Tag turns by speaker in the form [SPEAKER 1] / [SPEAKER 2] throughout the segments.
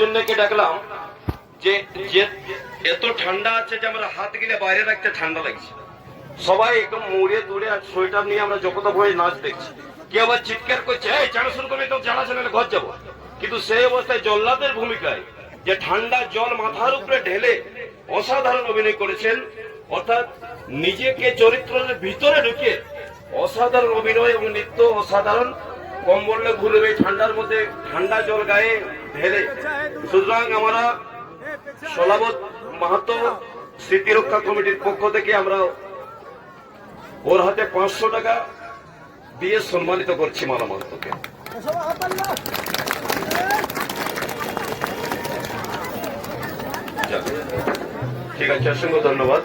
[SPEAKER 1] জন্য কে ডাকলাম যে যে এত ঠান্ডা আছে যে আমরা হাত গিলে বাইরে রাখতে ঠান্ডা লাগছে। সবাই একদম মুড়ে দূরে আর সোয়েটার নিয়ে আমরা যত ভয়ে নাচ দেখছি। কে আবার চিৎকার করছে, এই জানা শুরু করবে তো জানা না ঘর যাবো। কিন্তু সেই অবস্থায় জল্লাদের ভূমিকায় যে ঠান্ডা জল মাথার উপরে ঢেলে অসাধারণ অভিনয় করেছেন, অর্থাৎ নিজেকে চরিত্রের ভিতরে ঢুকে অসাধারণ অভিনয় এবং নৃত্য অসাধারণ। কম বললে ঘুরবে ঠান্ডার মধ্যে ঠান্ডা জল গায়ে ঢেলে। সুতরাং আমরা সলাবত মাহাতো স্মৃতিরক্ষা কমিটির পক্ষ থেকে আমরা ওর হাতে 500 টাকা দিয়ে সম্মানিত করছি মালা মাহাতোকে। ঠিক আছে, অসংখ্য ধন্যবাদ।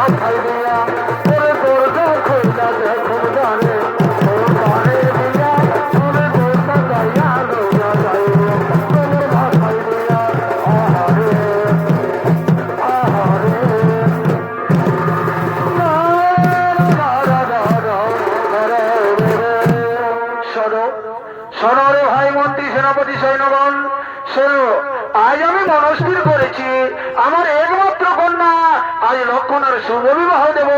[SPEAKER 2] মাথায় দিয়া ওরে দরজা খুইলা দেখুন জানে ওর পারে দিয়া ওরে দরজা যাইয়া লইয়া যাই ওর মাথায় দিয়া আহারে আহারে শোনো রে ভাই মন্ত্রী সেনাপতি সৈন্যগণ শোনো, আজ আমি মনস্থির করেছি আমার একমাত্র কন্যা আজ লক্ষণের শুভ বিবাহ দেব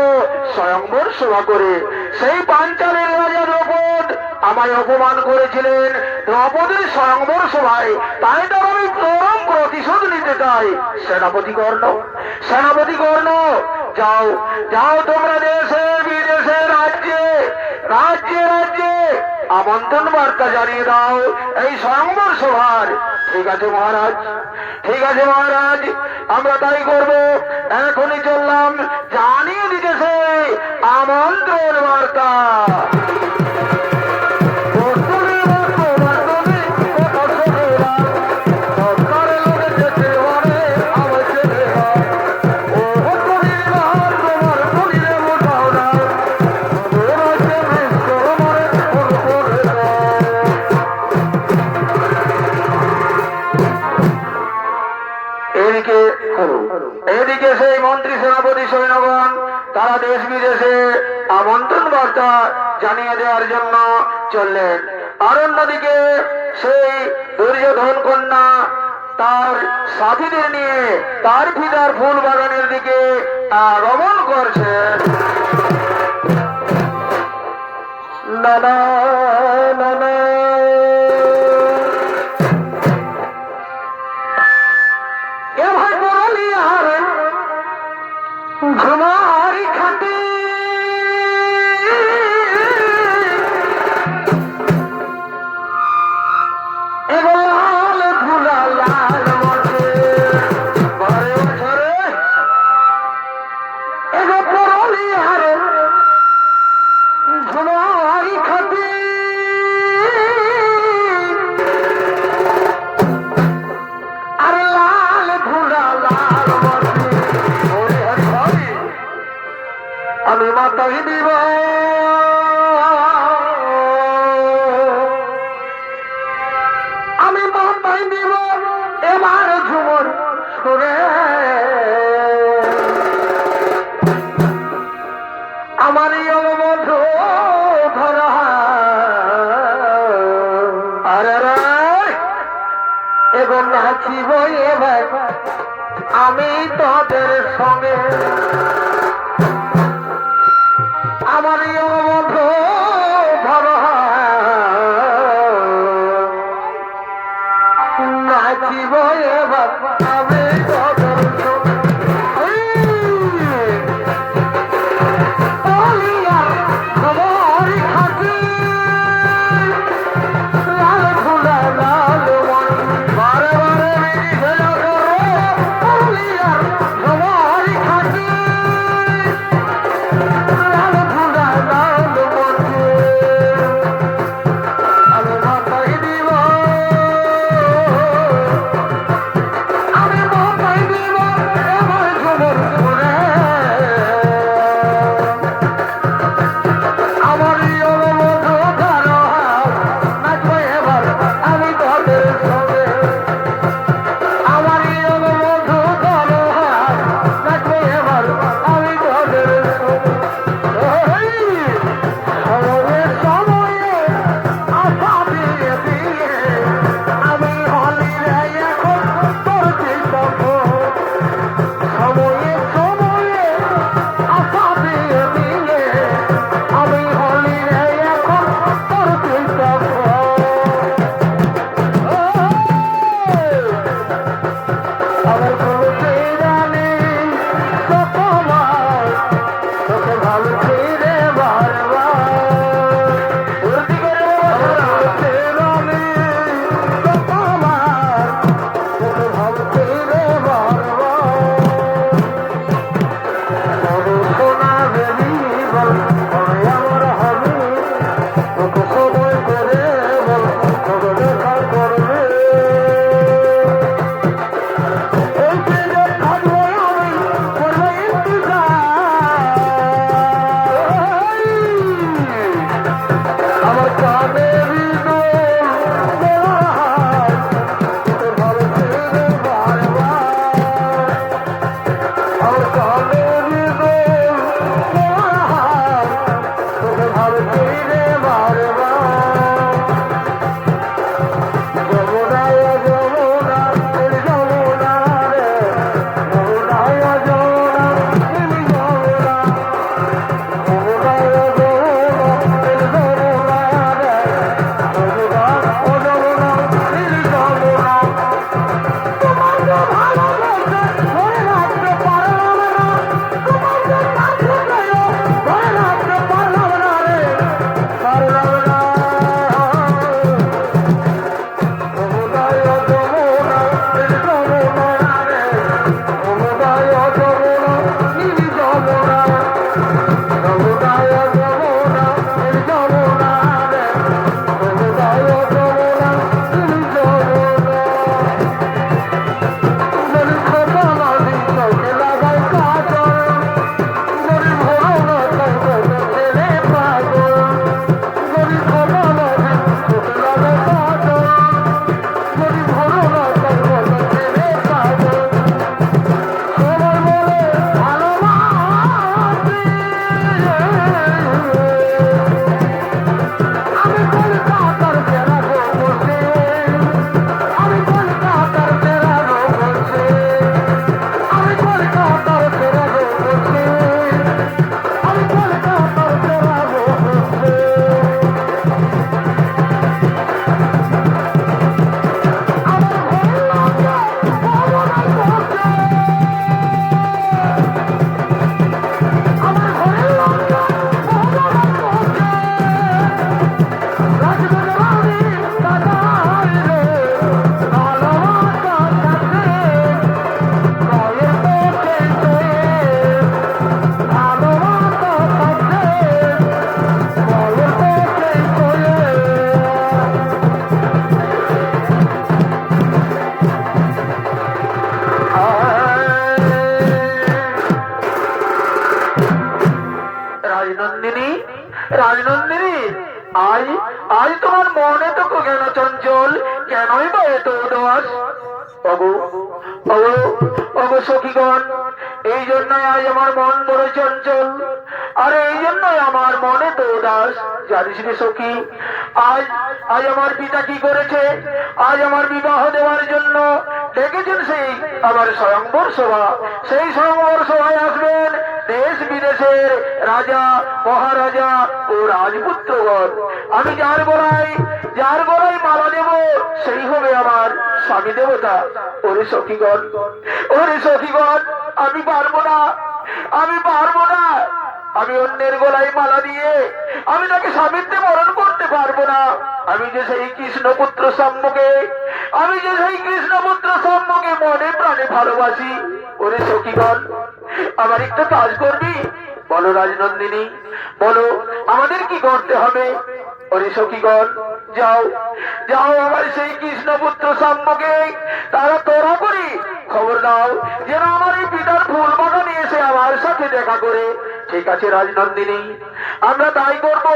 [SPEAKER 2] স্বয়ংবর সভা করে। সেই পাঞ্চালের রাজা দ্রৌপদ আমায় অপমান করেছিলেন দ্রৌপদীর স্বয়ংবর সভায়, তাই তো আমি চরম প্রতিশোধ নিতে চাই। সেনাপতি কর্ণ, সেনাপতি কর্ণ, যাও যাও তোমরা দেশে বিদেশে রাজ্যে রাজ্যে রাজ্যে আমন্ত্রণ বার্তা জানিয়ে দাও এই স্বয়ংবর সভার। ঠিক আছে মহারাজ, ঠিক আছে মহারাজ, আমরা তাই করব। এখনই চললাম, জানিয়ে দিতেছে আমন্ত্রণ বার্তা। এদিকে সেই মন্ত্রী সেনাপতি সৈন্যগণ তারা দেশ বিদেশে আমন্ত্রণ বার্তা জানিয়ে দেওয়ার জন্য চললেন। আর অন্যদিকে সেই দুর্যোধন কন্যা তার সাথীদের নিয়ে তার পিতার ফুল বাগানের দিকে আগমন করছে। নানা নানা ঘুমারি খাতে লাল ধুলা লাল মঠে ঘরে ঘরে এগো পরলি হারে ঘুমারি খাতে আর লাল ধুলা লাল মঠে আমি মাতাই দিব আমি মাতাই দিব এবার ঝুমর সুরে আমার বন্ধু ধরা আরে এবং নাচিব এবার আমি তোদের সঙ্গে আমার বন্ধু ধরা নাচিব এবার আমি তোদের খাতি রাজনন্দিনী, রাজনন্দিনী, আজ আজ তোমার মনে তো কেন চঞ্চল, কেনই বা এত উদাস? ওগো ওগো ওগো সখীগণ, এই জন্যই আজ আমার মন বড় চঞ্চল, আর এই জন্যই আমার মনে তো উদাস। জানিস রে সখী, আজ আজ আমার পিতা কি করেছে? আজ আমার বিবাহ দেওয়ার জন্য ডেকেছেন সেই আমার স্বয়ংবর সভা। সেই স্বয়ংবর সভায় আসবেন দেশ বিদেশের রাজা মহারাজা ও রাজপুত্রগণ। আমি যার গলায় মালা দেব সেই হবে আমার স্বামী দেবতা। ওরে সখীগণ, ওরে সখীগণ, আমি পারবো না, আমি পারবো না। আমি অন্যের গলায় মালা দিয়ে আমি তাকে স্বামীত্বে বরণ করতে পারবো না। আমি যে সেই কৃষ্ণপুত্র সাম্যকে, আমি যে সেই কৃষ্ণপুত্র সাম্যকে মনে প্রাণে ভালোবাসি। ওরে সখীগণ, আমার একটা কাজ করবি? বলো রাজনন্দিনী, বলো আমাদের কি করতে হবে? ওরে সখীগণ, যাও যাও, আমার সেই কৃষ্ণপুত্র সাম্যকে তারা তোরা করি খবর দাও যেন আমার এই পিতার ফুল বাগানে এসে আমার সাথে দেখা করে। ঠিক আছে রাজনন্দিনী, আমরা তাই করব।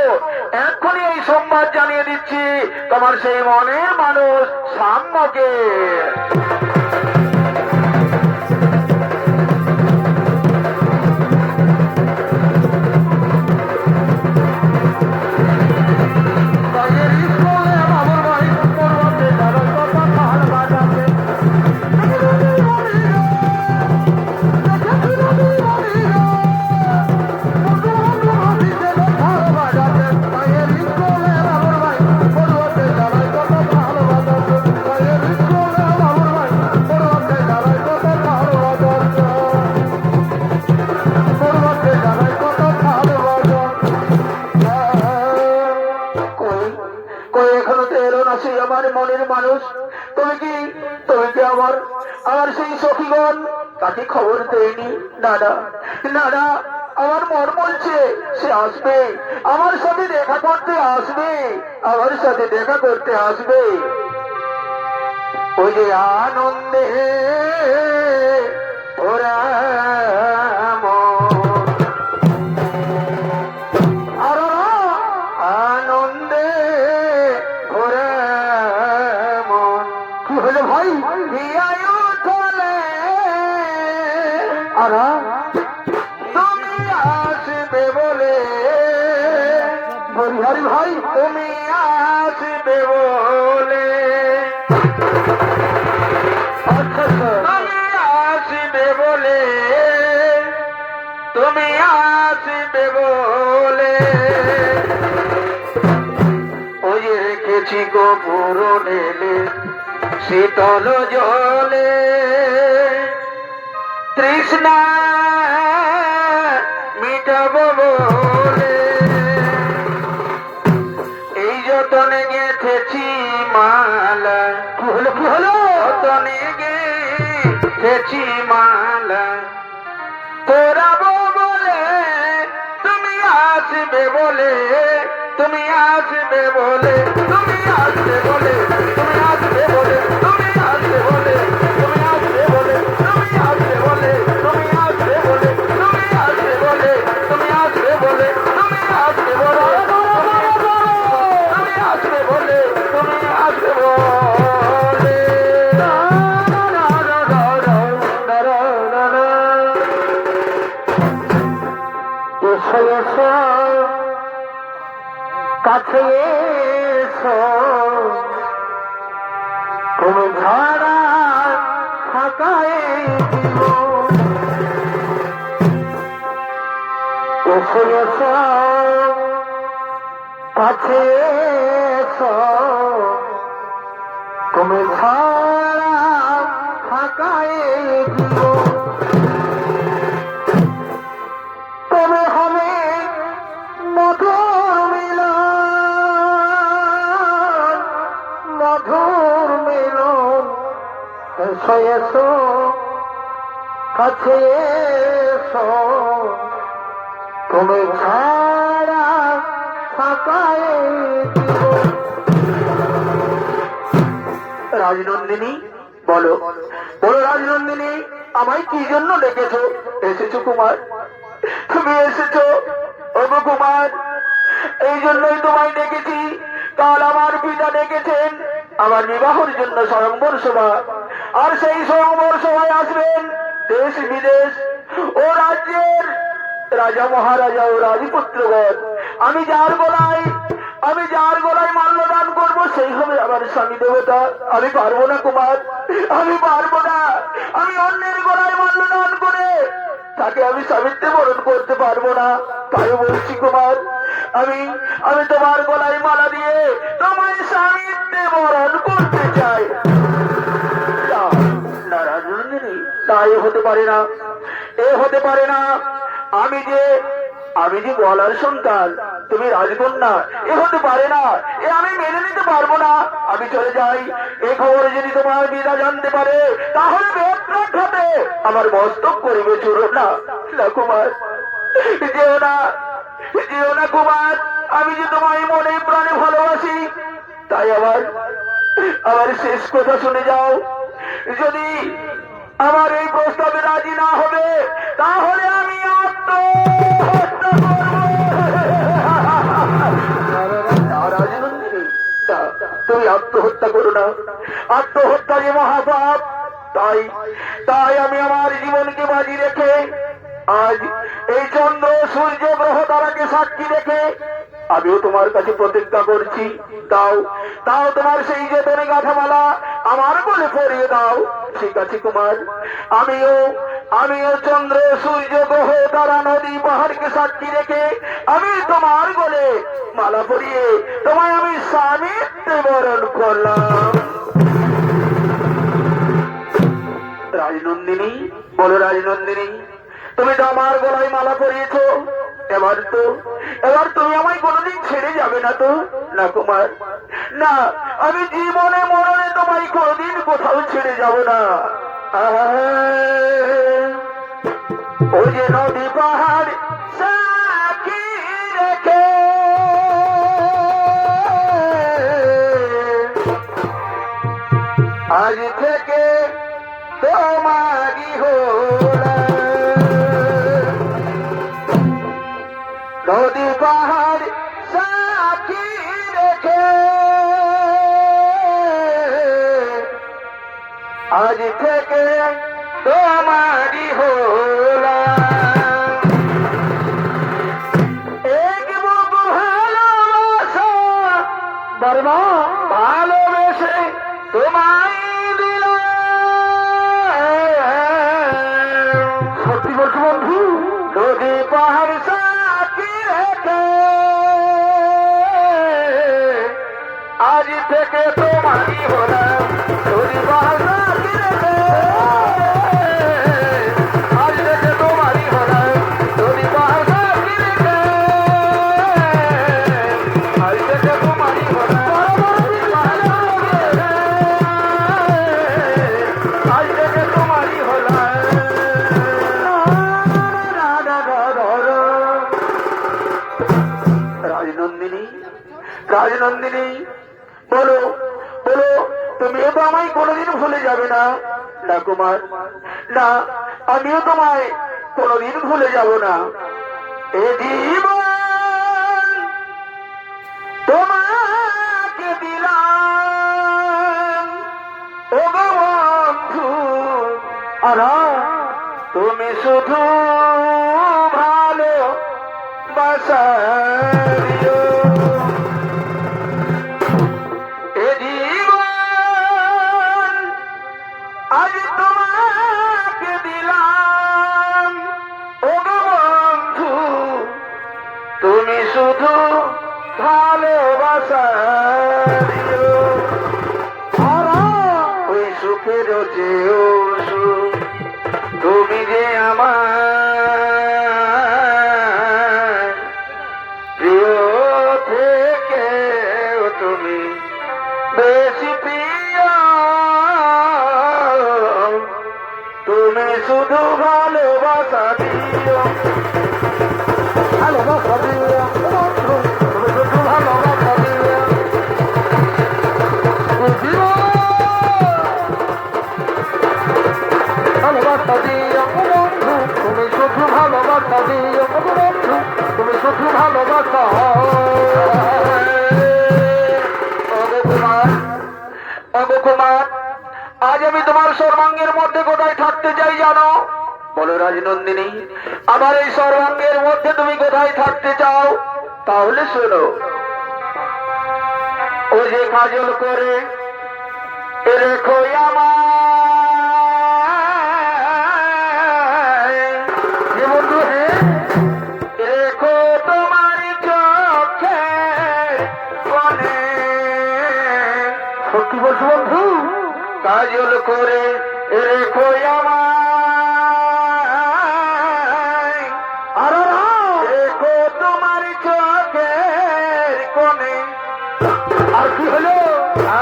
[SPEAKER 2] এক্ষুনি এই সংবাদ জানিয়ে দিচ্ছি তোমার সেই মনের মানুষ সাম্যকে। আমার মনের মানুষ, তুমি কি আমার আমার সেই সখীগণ তাকে খবর দেয়নি? না না না না, আমার মন বলছে সে আসবে, আমার সাথে দেখা করতে আসবে, আমার সাথে দেখা করতে আসবে। ওই যে আনন্দে ওরা আনন্দে ওরা মন। কি হলো ভাই? আর তুমি আসবে বলে, হরি ভাই তুমি আসবে বলে, তুমি আসবে বলে, তুমি আসবে বলে, ওই রেখেছি গোপুর ঢেলে শীতল জলে, তৃষ্ণা মিটাবো বলে, এই যতনে গেথেছি মালা। কি হলো কি হলো? যতনে গেথেছি মালা, তোরাবো বলে, তুমি আসবে বলে, তুমি আসবে বলে, তুমি আসবে বলে, তুমি আসবে বলে, তুমি আসবে বলে, তুমি আসবে বলে, তুমি আসবে বলে, তুমি আসবে বলে, তুমি আসবে বলে, তুমি আসবে বলে, তুমি আসবে বলে, তুমি আসবে বলে, তুমি আসবে বলে। এসো এসো কাছে এসো, তুমি ঝাড়া ফাঁকায় দিব। এসো এসো কাছে এসো, তুমি ঝাড়া ফাঁকায় দিব। তবে হবে মধুর মিলন, মধুর মিলন। এসো এসো কাছে এসো, তুমি ছাড়া ফাঁকায় দিব। রাজনন্দিনী, বলো বলো রাজনন্দিনী, আমায় কি জন্য ডেকেছো? এসেছো কুমার, তুমি এসেছো ওগো কুমার, এই জন্যই তোমায় ডেকেছি। কাল আমার পিতা ডেকেছেন আমার বিবাহের জন্য স্বয়ংবর সভা, আর সেই স্বয়ংবর সভায় আসবেন দেশ বিদেশ ও রাজ্যের রাজা মহারাজা ও রাজপুত্রগণ। আমি যার গলায় মাল্যদান করব সেই হবে আমার স্বামী দেবতা। আমি পারবো না কুমার, আমি পারবো না। আমি অন্যের গলায় মাল্যদান করে তাকে আমি স্বামীত্বে বরণ করতে পারবো না। তাই বলছি কুমার, আমি তোমার গলায় মালা দিয়ে তোমার স্বামীত্বে বরণ করতে চাই। না, না রাজনন্দিনী, না, এ হতে পারে না, এ হতে পারে না। আমি যে বলার সন্তান, তুমি রাজকন্যা, এ হতে পারে না, এ আমি মেনে নিতে পারবো না। আমি চলে যাই। এ খবর যদি তোমার পিতা জানতে পারে তাহলে বেত্রাঘাতে ঘটে আমার মস্তক করিবে চূড়ো। না না কুমার, যেও না, যেও না কুমার। আমি যে তোমায় মনে প্রাণে ভালোবাসি, তাই আমার শেষ কথা শুনে যাও। যদি আমার এই প্রস্তাবে রাজি না হবে তাহলে আমি আত্মহত্যা করব। রাজনন্দিনী, তুমি আত্মহত্যা করো না, আত্মহত্যা যে মহাপাপ। তাই আমি আমার জীবনকে বাজি রেখে আজ এই চন্দ্র সূর্য গ্রহ তারাকে সাক্ষী রেখে আমিও তোমার কাছে প্রতিজ্ঞা করছি। তাও তোমার সেই যেতনে গাঁথামালা আমার বলে পরিয়ে দাও। ঠিক আছে কুমার, আমিও চন্দ্র সূর্য গ্রহ তারা নদী পাহাড়কে সাক্ষী রেখে আমি তোমার বলে মালা পরিয়ে তোমায় আমি স্বামীত্বে বরণ করলাম। রাজনন্দিনী, বলো রাজনন্দিনী, তুমি তো আমার গলায় মালা পরিয়েছ, এবার তুমি আমায় কোনোদিন ছেড়ে যাবে না তো? না কুমার, না, আমি জীবনে মরণে তোমায় কোনোদিন কোথাও ছেড়ে যাব না। ওই যে নদী পাহাড় সাক্ষী রেখে আজ থেকে তোমারই হলাম। নদী পাহাড় সাক্ষী রেখে আজ থেকে তোমারই হলাম। এক বুক ভালোবাসা বর্মা ভালোবেসে তোমায় দিলাম। সত্যি বলছো বন্ধু? নদী পাহাড় সাক্ষী রেখে আজ থেকে তোমারই হলাম। নদী পাহাড় সাক্ষী রেখে আজ থেকে তোমারই হলাম। নদী পাহাড় সাক্ষী রেখে আজ থেকে তোমারই হলাম। আজ থেকে তোমারই হলাম। রাজনন্দিনী, রাজনন্দিনী, বলো বলো, তুমিও তো আমায় কোনোদিন ভুলে যাবে না? না কুমার, না, আমিও তোমায় কোনোদিন ভুলে যাব না। এ জীবন তোমাকে দিলাম ও গো বন্ধু, আর তুমি শুধু ভালো বাসারিও। এ জীবন আজ তোমাকে দিলাম ও গো বন্ধু, তুমি শুধু ভালোবাসা দিও। ওই সুখের যে সুখ তুমি যে আমার প্রিয় থেকে তুমি বেশি প্রিয়। তুমি শুধু ভালোবাসা দিও, ভালোবাসা দিও বন্ধু, তুমি শুধু ভালোবাসা দিও। ভালোবাসা দিও বন্ধু, তুমি শুধু ভালোবাসা দিও বন্ধু, তুমি শুধু ভালোবাসা। ওগো কুমার, ওগো কুমার, আজ আমি তোমার সর্বাঙ্গের মধ্যে কোথায় থাকতে চাই জানো? বলো রাজনন্দিনী, আমার এই সর্বাঙ্গের মধ্যে তুমি কোথায় থাকতে চাও? তাহলে শোনো, ও যে কাজল করে রেখো আমায়, যে বন্ধু হে রেখো তোমার চোখে কোণে। সত্যি বলছো বন্ধু? কাজল করে রেখো আমায়, আর রেখো তোমার চোখের কোণে। আর কি হলো?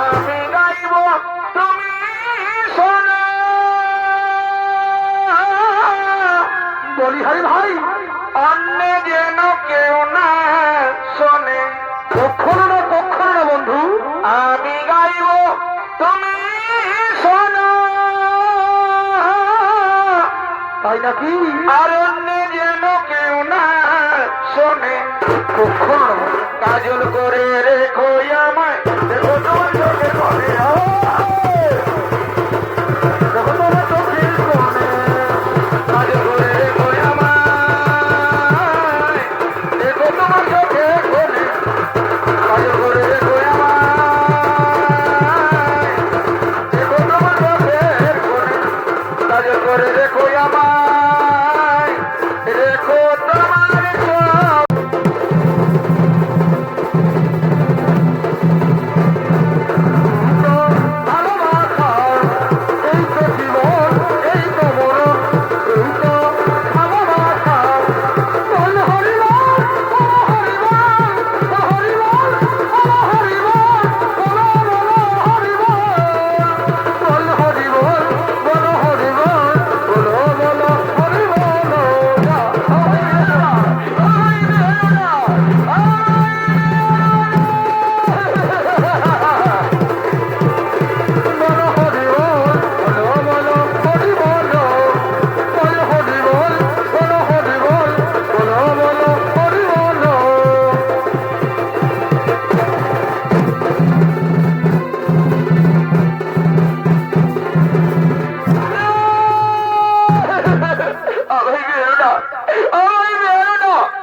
[SPEAKER 2] আমি গাইব তুমি শোনো। বলি হারি ভাই, অন্য যেন কেউ না শোনে। কখনো না, কখনো না বন্ধু। আমি গাইব তুমি শোনো। তাই নাকি? আর অন্য যেন কেউ না শোনে। কখনো না। কাজল করে রেখো আমায়, দেখো তোমার চোখের কোণে। দেখো তোমার চোখের কোণে। কাজল করে রেখো আমায়, দেখো তোমার চোখের কোণে। কাজল করে রেখো আমায়, দেখো তোমার চোখের কোণে। কাজল করে রেখো আমায়, রেখো তোমার চোখ।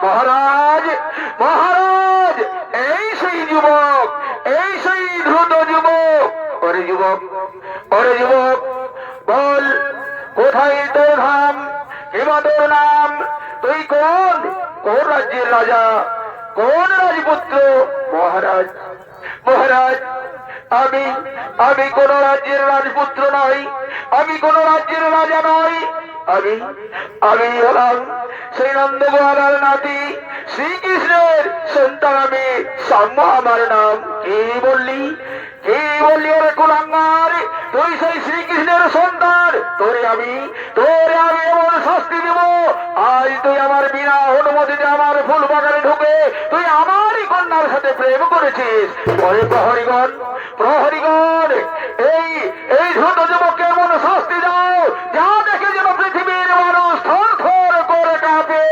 [SPEAKER 2] মহারাজ, মহারাজ, এই সেই যুবক, এই সেই দ্রুত যুবক। ওরে যুবক, ওরে যুবক, বল কোথায় তোর ধাম, কিংবা তোর নাম? তুই কোন কোন রাজ্যের রাজা, কোন রাজপুত্র? মহারাজ, মহারাজ, আমি আমি কোন রাজ্যের রাজপুত্র নই, আমি কোন রাজ্যের রাজা নই। আমি আমি হলাম সেই নন্দগোয়ালার নাতি, শ্রীকৃষ্ণের সন্তান আমি। সাম্য আমার নাম। কি বললি, কি বললি? ওরে কুলাঙ্গার, তুই সেই শ্রীকৃষ্ণের সন্তান। তোরে আমি এমন শাস্তি দিব, আজ তুই আমার বিনা অনুমতিতে আমার ফুল বাগানে ঢুকে তুই আমারই কন্যার সাথে প্রেম করেছিস। ওরে প্রহরীগণ, প্রহরীগণ, এই এই দ্রুত যুবককে এমন শাস্তি দাও যা দেখে যেন পৃথিবীর মানুষ থর থর করে কাঁপে।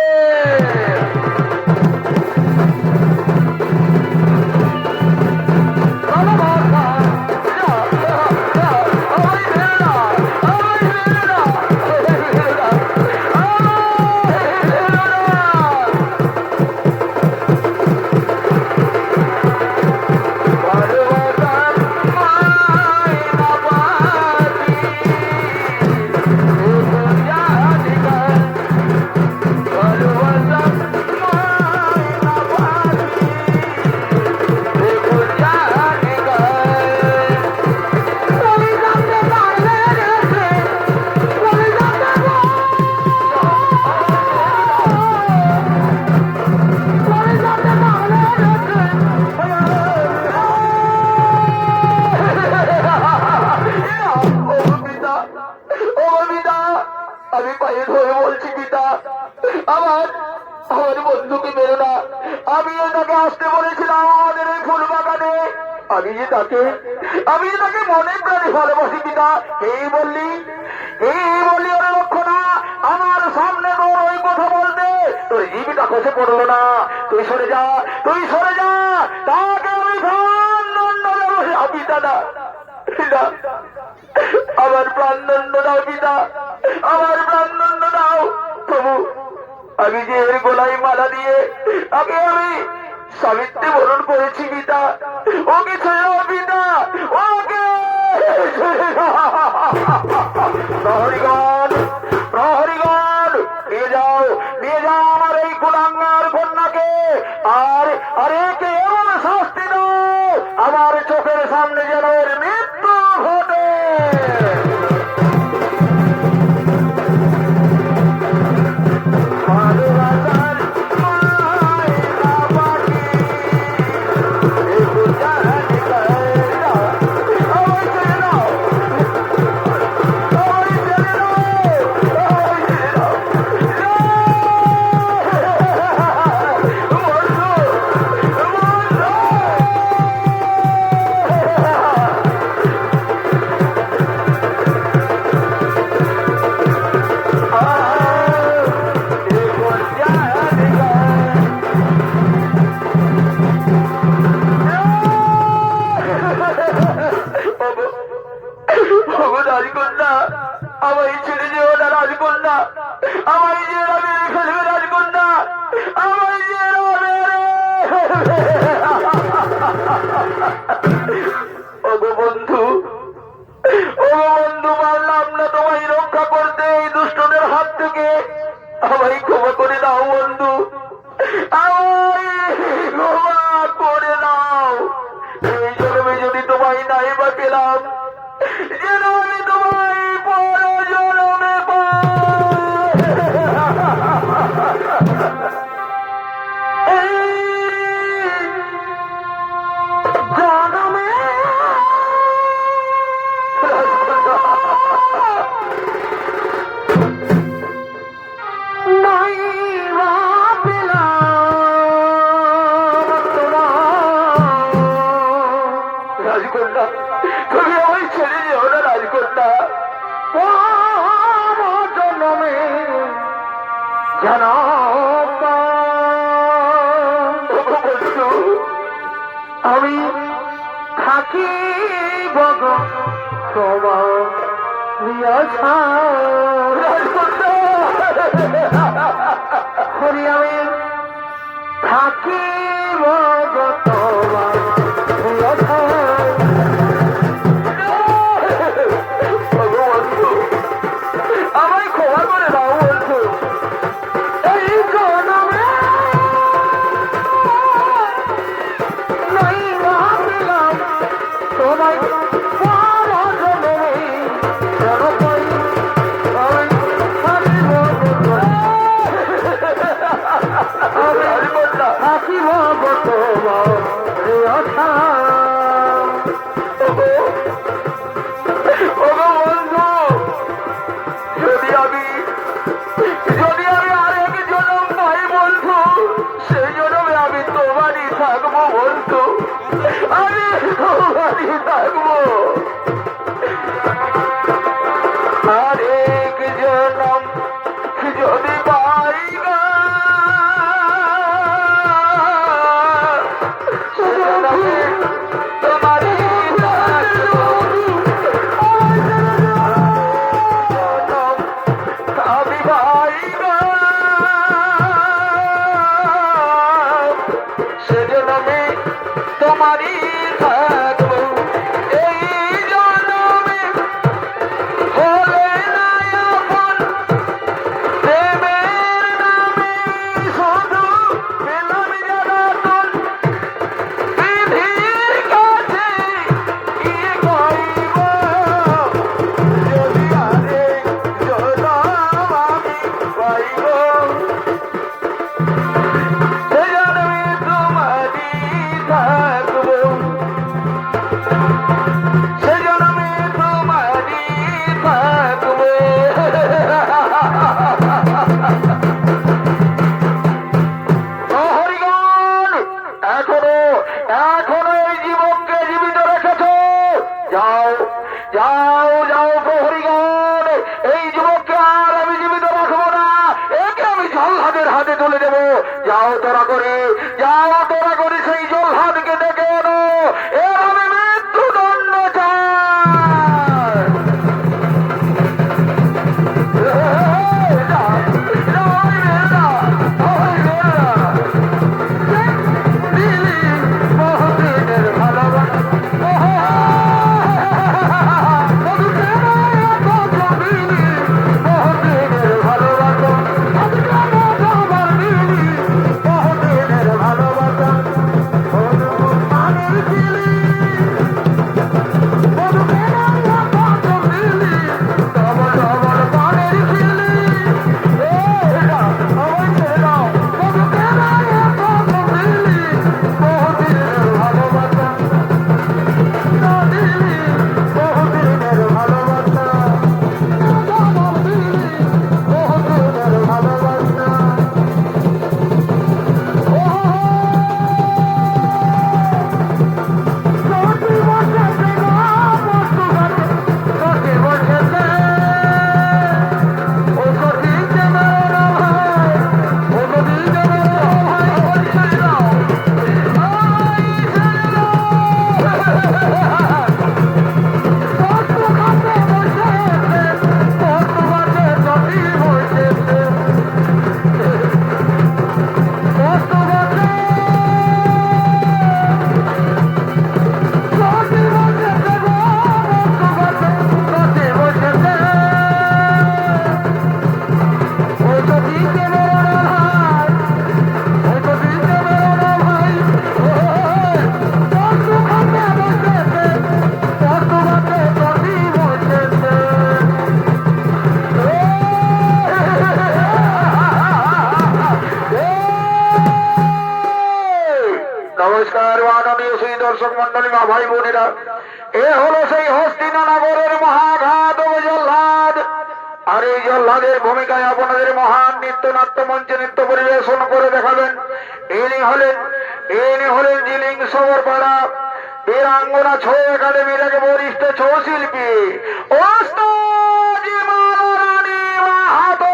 [SPEAKER 2] আমি পায়ে ধরে বলছি পিতা, আমার আমার বন্ধুকে মেরো না। আমি তাকে আসতে বলেছিলাম আমাদের এই ফুল বাগানে। আমি যে তাকে মনে প্রাণে ভালোবাসি পিতা। এই বললি ওরে লক্ষ্য না, আমার সামনে তোর ওই কথা বলতে তোর জীবিত কষে পড়লো না। তুই সরে যা, তুই সরে যা, তাকে আমি প্রাণদণ্ড দেবো না পিতা। না না, আমার প্রাণদণ্ড দাও পিতা, আমার প্রাণদণ্ড দাও প্রভু। আমি যে এর গোলায় মালা দিয়ে আগে আমি সাবিত্রী বরণ করেছি পিতা, ওকে ছেড়ে দাও পিতা, ওকে ছেড়ে দাও। প্রহরীগণ, প্রহরীগণ, নিয়ে যাও, নিয়ে যাও আমার এই কুলাঙ্গার কন্যাকে, আর একে এমন শাস্তি দাও আমার চোখের সামনে যেন এর মৃত্যু ঘটে। রাজকন্যা, আমায় ছেড়ে যেও না রাজকন্যা, আমায় যে মেরে ফেলবে রাজকন্যা, আমায় যে ওগো বন্ধু, ওগো বন্ধু, পারলাম না তোমায় রক্ষা করতে এই দুষ্টদের হাত থেকে, আমায় ক্ষমা করে দাও বন্ধু, আমায় ক্ষমা করে দাও। এই জন্মে যদি তোমায় নাই বা পেলাম, যেন আমি তোমায় পর জন্মে জন্মে নাই বা পেলাম তোমার। রাজকন্যা, তুমি আমায় ছেড়ে যেও না রাজকন্যা, জন্মে যেন আমি থাকি বগ তোমার হরি, আমি থাকি বগ তোমার আমায় ক্ষমা করে দাও বন্ধু, এই জন্মে নাই ভাবলাম তোমায় পর জন্মে যেন পাই আমি থাকিব তোমার আশা। ওগো বন্ধু, যদি আমি আরেক জন্ম পাই বন্ধু, সেই জন্মে আমি তোমারই থাকবো বন্ধু, আমি তোমারই থাকবো। আরেক জন্ম যদি পাই গা, তোমারই আমি ভাই গা, সেজন্য আমি তোমারই থাকবো এই জন্য। যাও তোরা করে সেই জল্লাদকে ডেকে এনো, এর আমি মৃত্যুদণ্ড চাই। নমস্কার মাননীয় সেই দর্শক মন্ডলী মা ভাই বোনেরা, এ হলো সেই হস্তিনানগরের মহাঘাত জল্লাদ। আর এই জল্লাদের ভূমিকায় আপনাদের মহান নৃত্যনাট্য মঞ্চে নৃত্য পরিবেশন করে দেখাবেন ইনি হলেন জিলিং সবরপাড়া বীরাঙ্গনা ছৌ একাডেমির এক বরিষ্ঠ ছৌ শিল্পী ওস্তাদ ইমানুরানী মাহাতো।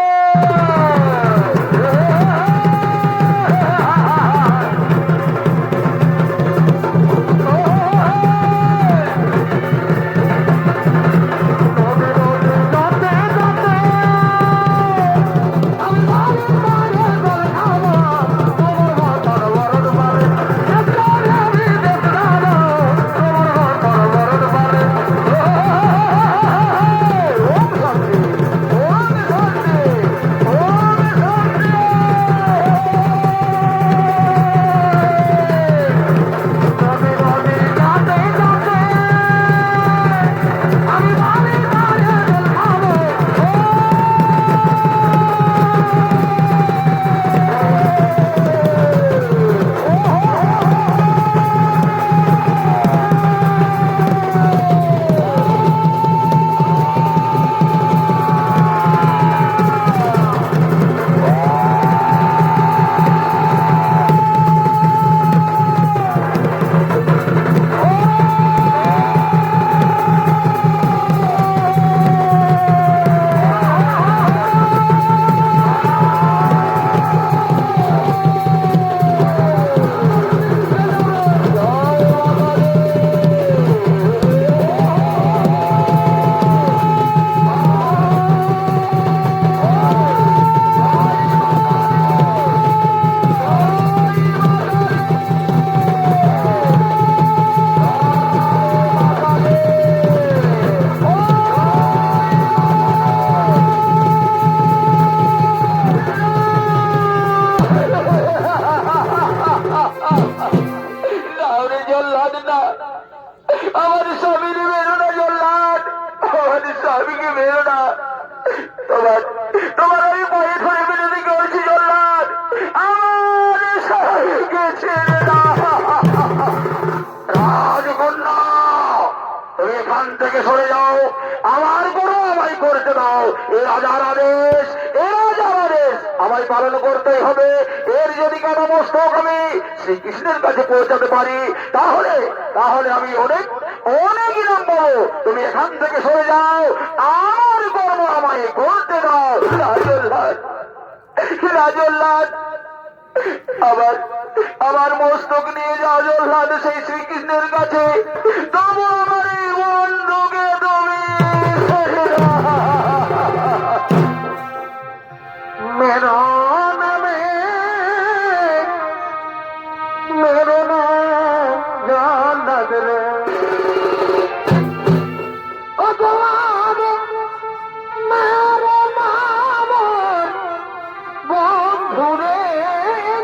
[SPEAKER 2] আমার স্বামীর মেরো না জল্লাদ, আমার স্বামীকে মেরো না। তোমার আমি পায়ে ধরে বিনতি করছি জল্লাদ, আমার স্বামীকে ছেড়ে দাও। রাজকন্যা তুমি এখান থেকে সরে যাও, আমার কোনো আমায় করতে দাও। এ রাজার আদেশ, আমায় পালন করতেই হবে। এর যদি কেন মস্তক আমি শ্রীকৃষ্ণের কাছে পৌঁছাতে পারি তাহলে আমি অনেক ইনাম পাবো। তুমি এখান থেকে সরে যাও, আমার কর্ম আমায় করতে দাও। রাজল্লাদ আবার আমার মস্তক নিয়ে যাও জল্লাদ সেই শ্রীকৃষ্ণের কাছে, তবু আমার এই বন্ধুকে তুমি মেরো নামে মেরো না জল্লাদ রে। ও জল্লাদ মেরো নাম বন্ধুরে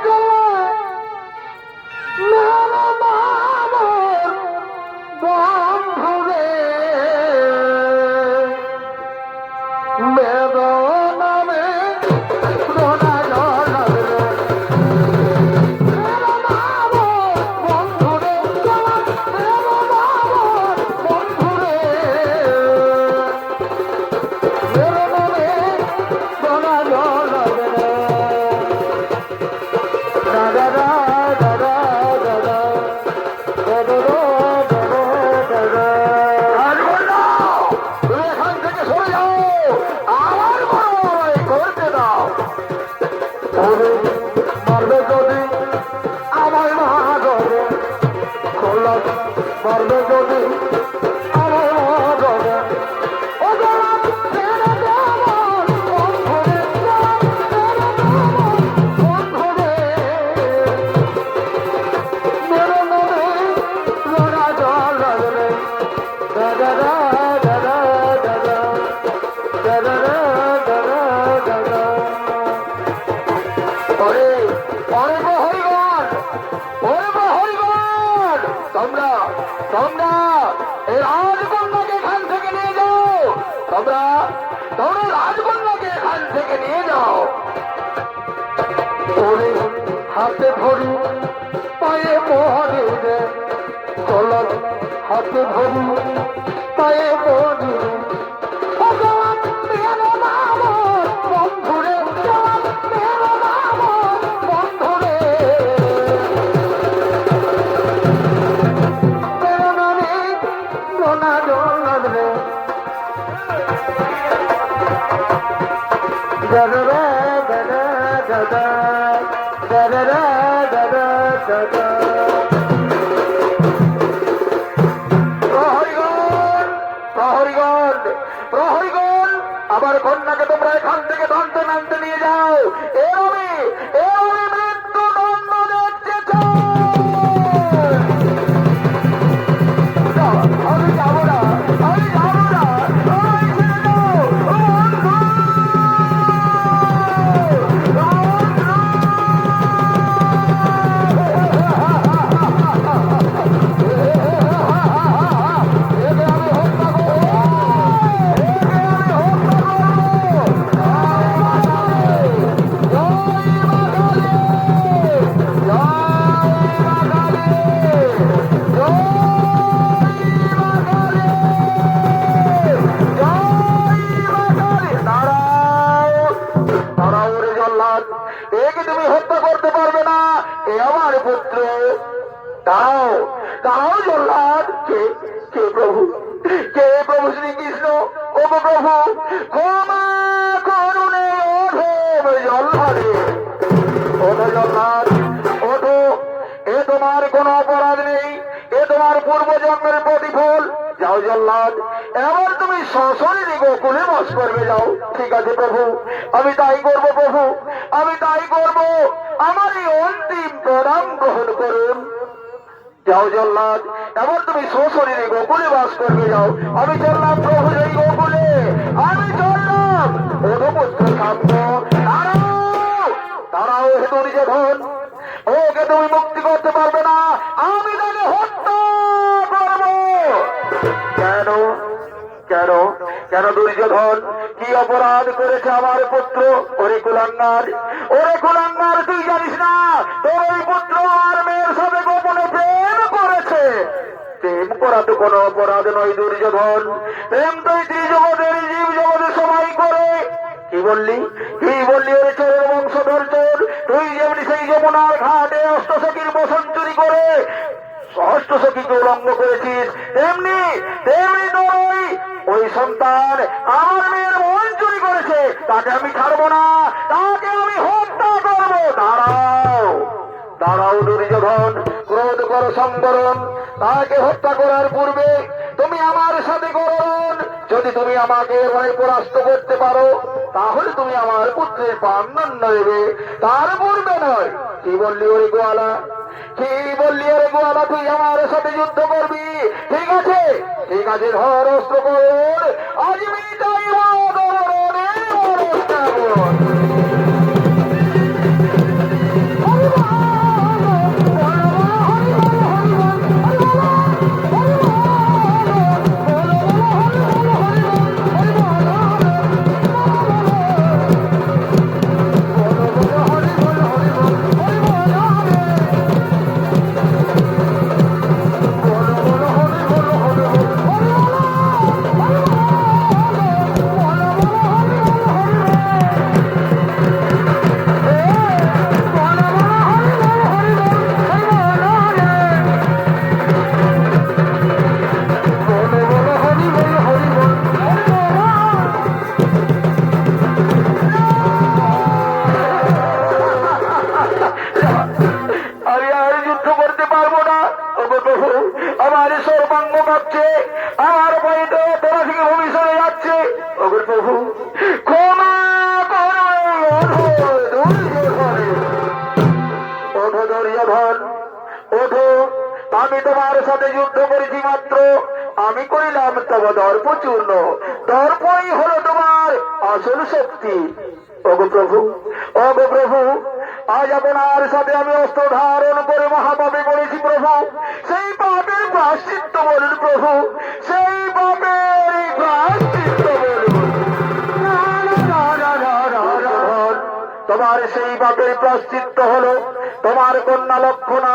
[SPEAKER 2] জল্লাদ মেরো নাম বন্ধুরে মেরো নামে রোনা জল্লাদ রে। মেরো নাম বন্ধুরে জল্লাদ মেরো নাম বন্ধুরে মেরো নামে রোনা জল্লাদ রে। দাদা দাদা দাদা তুমি এখান থেকে সরে যাও, আমার বড় লড়াই করতে দাও। ওরে মারবে যদি আমার মা গবে, গোলাপ মারবে যদি আমার মা গবে। ও গোলাপ ছেড়ে দেব বন্ধুরে, গোলাপ ছেড়ে দেব বন্ধুরে মেরো নামে রোনা জল্লাদ রে। দাদা দাদা দাদা দাদা দাদা দাদা। ওরে ওরে গো হরিগণ, ওরে গো হরিগণ, তোমরা তোমরা এই রাজকন্যাকে এখান থেকে নিয়ে যাও, তোমরা তোমরা রাজকন্যাকে এখান থেকে নিয়ে যাও। ওরে হাতে ধরি পায়ে মোহরে রে, জল্লাদ হাতে ধরি পায়ে মোহরে রে। ও জল্লাদ মেরো নাম বন্ধুরে, জল্লাদ মেরো নাম বন্ধুরে মেরো নামে রোনা জল্লাদ রে। দাদা দাদা দাদা দাদা দাদা দাদা। প্রহরীগণ প্রহরীগণ প্রহরীগণ, আমার কন্যাকে তোমরা এখান থেকে দণ্ডে নামতে নিয়ে যাও। এরমি মৃত্যু দণ্ড দেখতে চাও? না, আমি যাবো না, আমি যাবো না, আমায় ছেড়ে দাও। ও বন্ধু, একে আমি হত্যা করবো, একে আমি হত্যা করবো। জয় মা কালী, জয় মা কালী, জয় মা কালী, জয় মা কালী, জয় মা কালী। দাঁড়াও দাঁড়াও রে জল্লাদ, একে তুমি হত্যা করতে পারবে না, এ আমার পুত্র। দাঁড়াও দাঁড়াও জল্লাদ। কে কে প্রভু, কে প্রভু শ্রীকৃষ্ণ? ও গো প্রভু, ক্ষমা করুন এ অধম জল্লাদে। ওঠো জল্লাদ ওঠো, এ তোমার কোনো অপরাধ নেই, এ তোমার পূর্বজন্মের প্রতিফল। যাও জল্লাদ, এবার তুমি সশরীরে গোকুলে বাস করবে, যাও। ঠিক আছে প্রভু, আমি তাই করব প্রভু, আমি তাই করব। আমার এই অন্তিম প্রণাম গ্রহণ করুন। যাও জল্লাদ, এবার তুমি সশরীরে গোকুলে বাস করবে, যাও। আমি চললাম প্রভু এই গোকুলে, আমি চললাম। ওঠো পুত্র সাম্য, দাঁড়াও দাঁড়াও হে দুর্যোধন, ওকে তুমি মুক্তি করতে পারবে না, আমি তাকে হত্যা করব। কেন কেন কেন দুর্যোধন কি অপরাধ করেছে আমার পুত্র? ওরে কুলাঙ্গার, ওরে কুলাঙ্গার, তুই জানিস না তোর ওই পুত্র আর মেয়ের সাথে গোপনে প্রেম করেছে? প্রেম করা তো কোনো অপরাধ নয় দুর্যোধন, প্রেম তো ত্রিজগতের জীব জগতে সবাই করে। কি বললি ওরে চোরের বংশধর চোর, তুই যেমনি সেই যমুনার ঘাটে অষ্টসখীর বসন চুরি করে অষ্টসখীকে উলঙ্গ করেছিস, তেমনি তেমনি তোর ওই সন্তান আমার মেয়ের মন চুরি করেছে, তাকে আমি ছাড়বো না, তাকে আমি হত্যা করবো। দাঁড়াও দাঁড়াও দুর্যোধন, ক্রোধ করো সংবরণ। তাকে হত্যা করার পূর্বে তুমি আমার সাথে করণ। যদি তুমি আমাকে এবারে পরাস্ত করতে পারো তাহলে তুমি আমার পুত্রের প্রাণদণ্ড দেবে, তার পূর্বে নয়। কি বললি ওরে গোয়ালা, কি বললি ওরে গোয়ালা, তুই আমার সাথে যুদ্ধ করবি? ঠিক আছে, ঠিক আছে, ধর অস্ত্র কর, আজ মিটাই আমার সর্বাঙ্গ কাঁপছে, আমার বইতে তোরা থেকে ভবিষ্যতে যাচ্ছে। ওগো প্রভু ক্ষমা করো, ওঠো দুর্যোধন, ওঠো। আমি তোমার সাথে যুদ্ধ করেছি মাত্র, আমি করিলাম তব দর্প চূর্ণ। দর্পই হলো তোমার আসল শক্তি। ওগো প্রভু, ওগো প্রভু, আজ আপনার সাথে আমি অস্ত্র ধারণ করে মহাপাপে করেছি প্রভু। সেই পাপের প্রায়শ্চিত্ত বলুন প্রভু, সেই পাপের প্রায়শ্চিত্ত বলুন। তোমার সেই পাপের প্রায়শ্চিত্ত হলো তোমার কন্যা লক্ষণা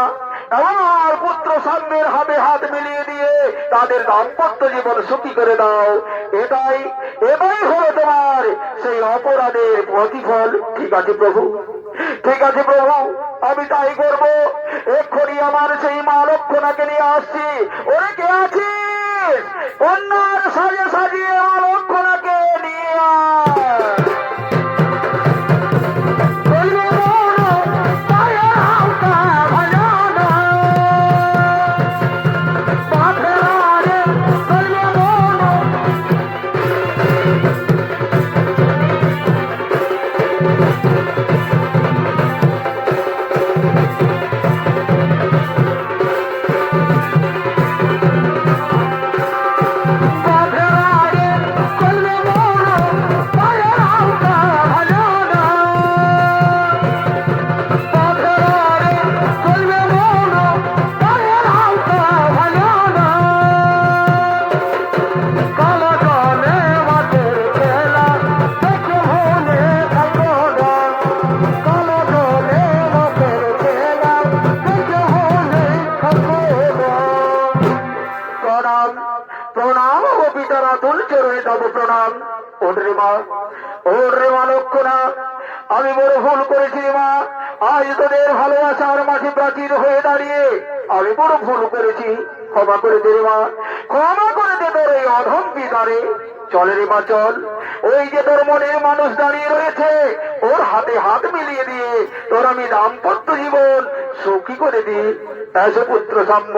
[SPEAKER 2] আমার পুত্র সাম্যের হাতে হাত মিলিয়ে দিয়ে তাদের দাম্পত্য জীবন সুখী করে দাও। এটাই এটাই হলো তোমার সেই অপরাধের প্রতিফল। ঠিক আছে প্রভু, ঠিক আছে প্রভু, আমি তাই করবো। এক্ষুনি আমার সেই মা লক্ষণাকে নিয়ে আসছি। ওরে কে আছিস? অন্যার সাজে সাজিয়ে মা লক্ষণাকে নিয়ে আয়। প্রণাম ও পিতারা তুলছে রয়ে যাবো প্রণাম। ওরে মা, ওরে মা লক্ষণা, আমি বড় ভুল করেছি মা। আজ তোদের ভালোবাসার মাঝে প্রাচীর হয়ে দাঁড়িয়ে আমি বড় ভুল করেছি। ক্ষমা করে দে মা, ক্ষমা করে দে তোর এই অধম পিতারে। চলে রে মা চল, ওই যে তোর মনের মানুষ দাঁড়িয়ে রয়েছে ওর হাতে হাত মিলিয়ে দিয়ে তোর আমি দাম্পত্য জীবন সুখী করে দিই। এসো পুত্র সাম্য,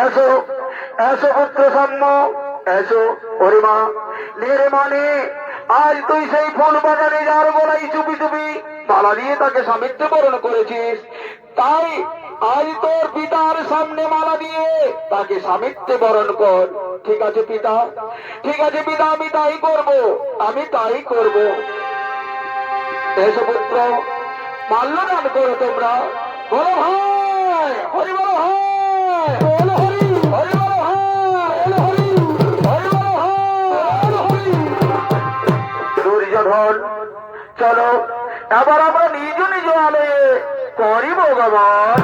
[SPEAKER 2] এসো, এসো পুত্র সাম্য, এসো। ওরে মা, নে রে মানে, আজ তুই সেই ফুল বাগানে যার গলায় চুপি চুপি মালা দিয়ে তাকে স্বামীত্ব বরণ করেছিস, তাই আজ তোর পিতার সামনে মালা দিয়ে তাকে স্বামীত্ব বরণ কর। ঠিক আছে পিতা, ঠিক আছে পিতা, আমি তাই করব, আমি তাই করব। এসো পুত্র, মাল্যদান করো তোমরা। বলো ভাই, হরি বলো ভাই, বলো হরি, হরি বলো ভাই, বলো হরি, হরি বলো ভাই, বলো হরি। দুর্যোধন, চলো এবার আমরা নিজ নিজ আলয়ে করি ভগবান।